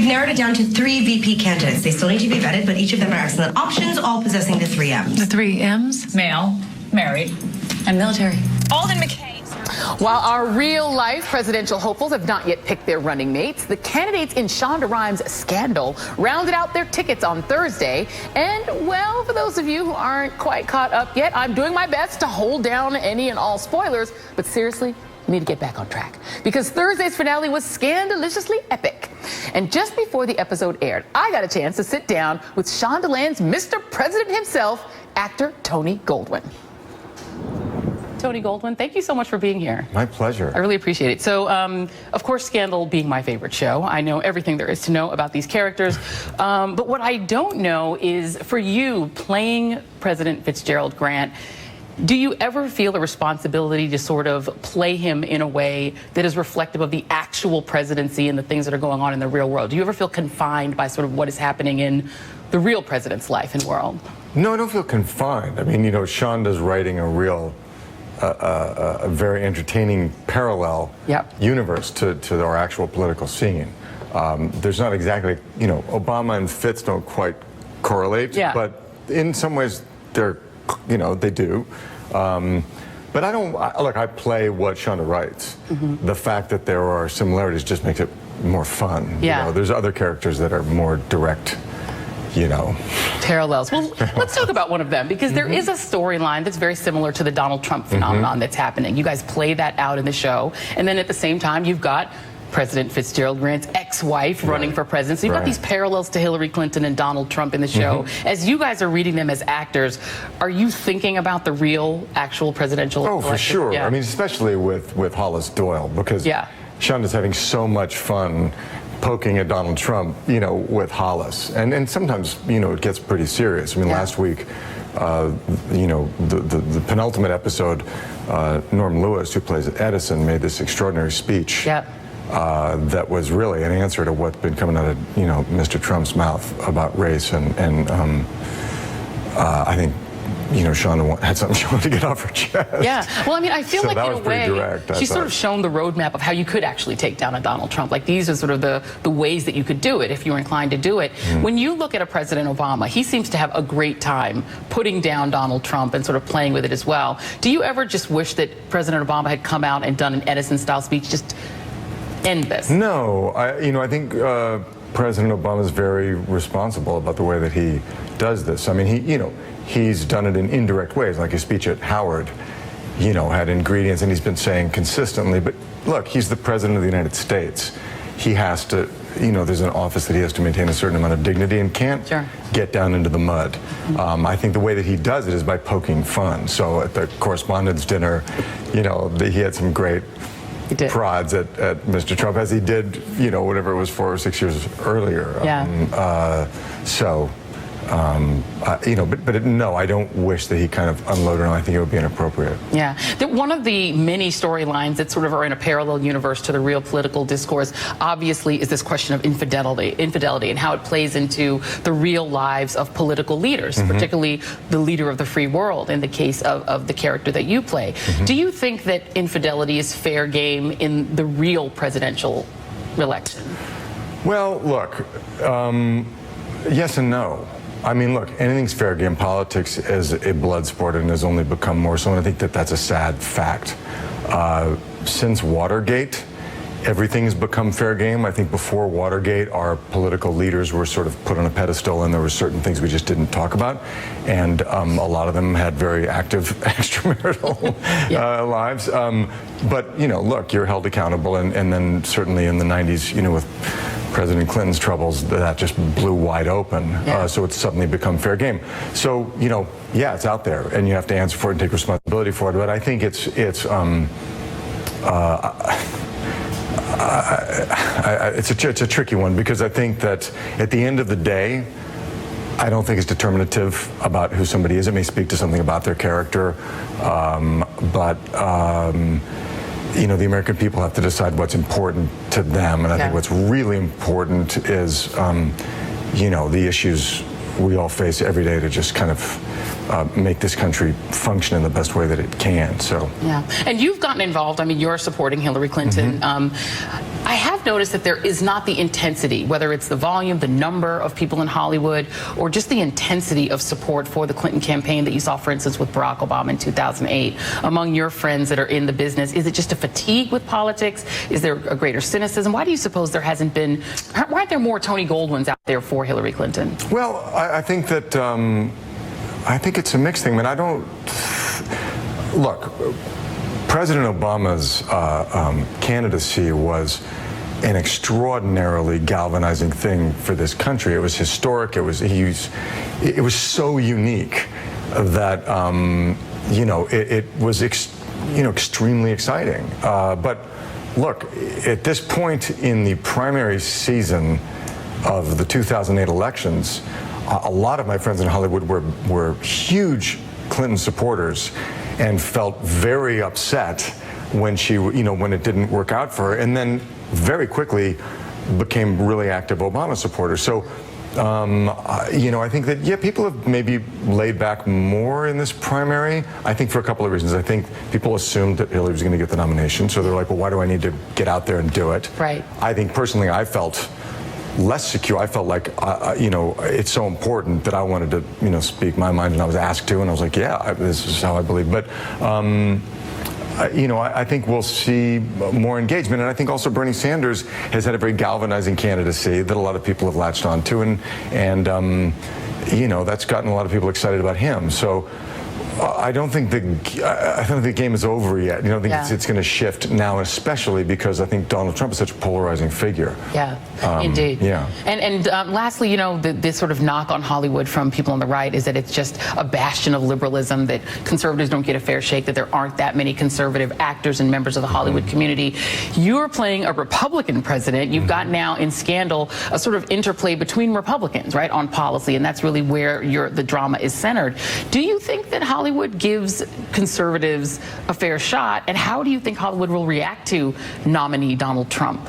narrowed it down to 3 VP candidates. They still need to be vetted, but each of them are excellent options, all possessing the 3 M's. The 3 M's? Male, married, And military. Alden McKay. While our real-life presidential hopefuls have not yet picked their running mates, the candidates in Shonda Rhimes' scandal rounded out their tickets on Thursday. And, well, for those of you who aren't quite caught up yet, I'm doing my best to hold down any and all spoilers. But seriously, we need to get back on track, because Thursday's finale was scandaliciously epic. And just before the episode aired, I got a chance to sit down with Shondaland's Mr. President himself, actor Tony Goldwyn. Tony Goldwyn, thank you so much for being here. My pleasure. I really appreciate it. So, of course, Scandal being my favorite show, I know everything there is to know about these characters. But what I don't know is, for you, playing President Fitzgerald Grant, do you ever feel a responsibility to sort of play him in a way that is reflective of the actual presidency and the things that are going on in the real world? Do you ever feel confined by sort of what is happening in the real president's life and world? No, I don't feel confined. I mean, you know, Shonda's writing a real, a very entertaining parallel universe to our actual political scene. There's not exactly, you know, Obama and Fitz don't quite correlate, but in some ways they're, you know, they do. But I don't, look, I play what Shonda writes. The fact that there are similarities just makes it more fun. You know, there's other characters that are more direct, you know. Parallels. Well, let's talk about one of them, because there is a storyline that's very similar to the Donald Trump phenomenon that's happening. You guys play that out in the show, and then at the same time, you've got President Fitzgerald Grant's ex-wife running for president. So you've got these parallels to Hillary Clinton and Donald Trump in the show. As you guys are reading them as actors, are you thinking about the real, actual presidential election? For sure. I mean, especially with Hollis Doyle, because Shonda's having so much fun poking at Donald Trump, you know, with Hollis. And sometimes, you know, it gets pretty serious. I mean, last week, you know, the penultimate episode, Norm Lewis, who plays Edison, made this extraordinary speech that was really an answer to what's been coming out of, you know, Mr. Trump's mouth about race. And I think, you know, Shonda had something she wanted to get off her chest. Well, I mean, I feel like in a way, direct, she's sort of shown the roadmap of how you could actually take down a Donald Trump. Like, these are sort of the ways that you could do it if you were inclined to do it. When you look at a President Obama, he seems to have a great time putting down Donald Trump and sort of playing with it as well. Do you ever just wish that President Obama had come out and done an Edison-style speech, just end this? No, you know, I think President Obama is very responsible about the way that he does this. I mean, he's done it in indirect ways, like his speech at Howard, you know, had ingredients, and he's been saying consistently, but look, he's the president of the United States. He has to, you know, there's an office that he has to maintain a certain amount of dignity and can't get down into the mud. I think the way that he does it is by poking fun. So at the correspondence dinner, you know, he had some great prods at Mr. Trump, as he did, you know, whatever it was 4 or 6 years earlier. You know, but no, I don't wish that he kind of unloaded on. I think it would be inappropriate. One of the many storylines that sort of are in a parallel universe to the real political discourse, obviously, is this question of infidelity and how it plays into the real lives of political leaders, particularly the leader of the free world in the case of the character that you play. Do you think that infidelity is fair game in the real presidential election? Well, look, yes and no. I mean, look, anything's fair game. Politics is a blood sport and has only become more so, and I think that that's a sad fact. Since Watergate, everything has become fair game. I think before Watergate, our political leaders were sort of put on a pedestal, and there were certain things we just didn't talk about. And a lot of them had very active extramarital lives. But, you know, look, you're held accountable. And then certainly in the 90s, you know, with President Clinton's troubles, that just blew wide open. So it's suddenly become fair game. So, you know, yeah, it's out there, and you have to answer for it and take responsibility for it. But I think it's a tricky one, because I think that at the end of the day, I don't think it's determinative about who somebody is. It may speak to something about their character, but you know, the American people have to decide what's important to them, and I think what's really important is, you know, the issues we all face every day to just kind of make this country function in the best way that it can. So and you've gotten involved. I mean, you're supporting Hillary Clinton. I have noticed that there is not the intensity, whether it's the volume, the number of people in Hollywood, or just the intensity of support for the Clinton campaign that you saw, for instance, with Barack Obama in 2008. Among your friends that are in the business, is it just a fatigue with politics? Is there a greater cynicism? Why do you suppose there hasn't been, why aren't there more Tony Goldwyns out there for Hillary Clinton? Well, I think that, I think it's a mixed thing. I mean, I don't, look, President Obama's candidacy was an extraordinarily galvanizing thing for this country. It was historic. It was so unique that it was extremely exciting. But look, at this point in the primary season of the 2008 elections, a lot of my friends in Hollywood were huge Clinton supporters and felt very upset when when it didn't work out for her, and then very quickly became really active Obama supporters. So, I think that, yeah, people have maybe laid back more in this primary, I think for a couple of reasons. I think people assumed that Hillary was going to get the nomination, so they're like, well, why do I need to get out there and do it? Right. I think personally I felt less secure. I felt like, it's so important that I wanted to, speak my mind, and I was asked to, and I was like, yeah, this is how I believe. But, I think we'll see more engagement, and I think also Bernie Sanders has had a very galvanizing candidacy that a lot of people have latched onto, and that's gotten a lot of people excited about him. So I don't think the game is over yet. I don't think it's going to shift now, especially because I think Donald Trump is such a polarizing figure. Yeah, indeed. Yeah. And lastly, this sort of knock on Hollywood from people on the right is that it's just a bastion of liberalism, that conservatives don't get a fair shake, that there aren't that many conservative actors and members of the Hollywood community. You're playing a Republican president. You've got now in Scandal a sort of interplay between Republicans, right, on policy, and that's really where the drama is centered. Do you think that Hollywood gives conservatives a fair shot, and how do you think Hollywood will react to nominee Donald Trump?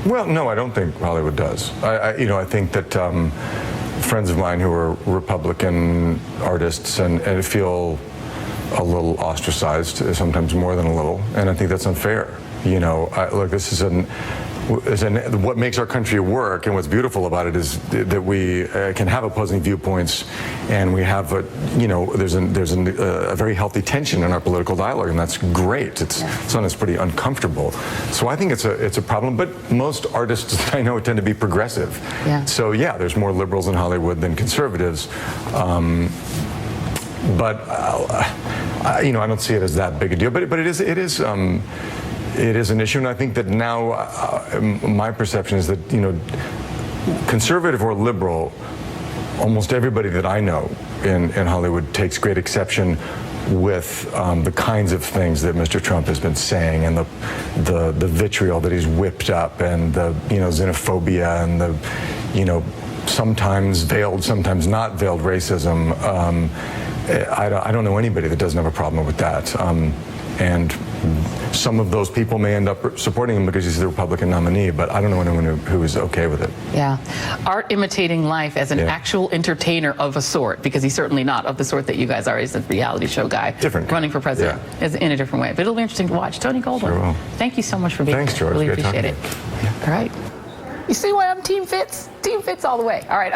Well, no, I don't think Hollywood does. I think that friends of mine who are Republican artists and feel a little ostracized, sometimes more than a little, and I think that's unfair. Look, this is what makes our country work, and what's beautiful about it is that we can have opposing viewpoints, and we have there's a very healthy tension in our political dialogue, and that's great. Sometimes pretty uncomfortable. So I think it's a problem. But most artists I know tend to be progressive. Yeah. So yeah, there's more liberals in Hollywood than conservatives. But I don't see it as that big a deal. But it is an issue, and I think that now my perception is that conservative or liberal, almost everybody that I know in Hollywood takes great exception with the kinds of things that Mr. Trump has been saying, and the vitriol that he's whipped up, and the xenophobia, and the sometimes veiled, sometimes not veiled racism. I don't know anybody that doesn't have a problem with that. And some of those people may end up supporting him because he's the Republican nominee, but I don't know anyone who is okay with it. Yeah. Art imitating life as an actual entertainer of a sort, because he's certainly not of the sort that you guys are. He's a reality show guy. Different. Running for president is in a different way. But it'll be interesting to watch. Tony Goldwyn, sure will. Thank you so much for being here. Thanks, George. Really Great appreciate it. Yeah. All right. You see why I'm Team Fitz? Team Fitz all the way. All right.